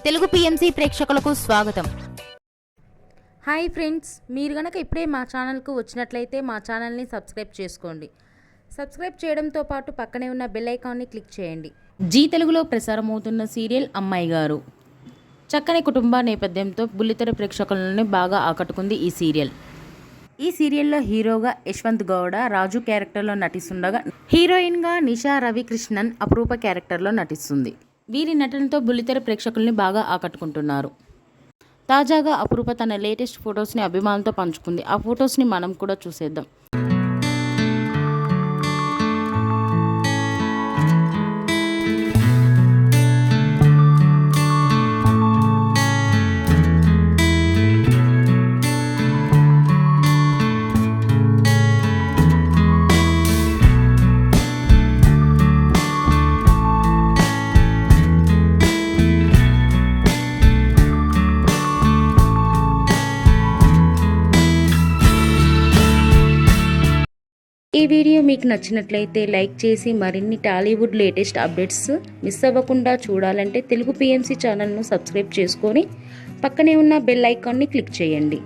Telugu PMC ప్రేక్షకులకు స్వాగతం. Hi friends, మీరు గనక ఇప్పుడే మా ఛానల్కు వచ్చినట్లయితే మా ఛానల్ని సబ్స్క్రైబ్ చేసుకోండి. సబ్స్క్రైబ్ చేయడంతో పాటు పక్కనే ఉన్న బెల్ ఐకాన్ని క్లిక్ చేయండి. జీ తెలుగులో ప్రసారమవుతున్న సీరియల్ అమ్మాయి గారు. చక్కని కుటుంబ నేపథ్యంతో బుల్లితెర ప్రేక్షకులను బాగా ఆకట్టుకుంది ఈ సీరియల్. ఈ సీరియల్లో హీరోగా యశ్వంత్ గౌడ రాజు క్యారెక్టర్లో నటిస్తుండగా, హీరోయిన్గా నిషా రవికృష్ణన్ అపరూప క్యారెక్టర్లో నటిస్తుంది. వీరి నటనతో బుల్లితెర ప్రేక్షకుల్ని బాగా ఆకట్టుకుంటున్నారు. తాజాగా అపరూప తన లేటెస్ట్ ఫొటోస్ని అభిమానులతో పంచుకుంది. ఆ ఫొటోస్ని మనం కూడా చూసేద్దాం. ఈ వీడియో మీకు నచ్చినట్లయితే లైక్ చేసి మరిన్ని టాలీవుడ్ లేటెస్ట్ అప్డేట్స్ మిస్ అవ్వకుండా చూడాలంటే తెలుగు పిఎంసి ఛానల్ను సబ్స్క్రైబ్ చేసుకొని పక్కనే ఉన్న బెల్ ఐకాన్ని క్లిక్ చేయండి.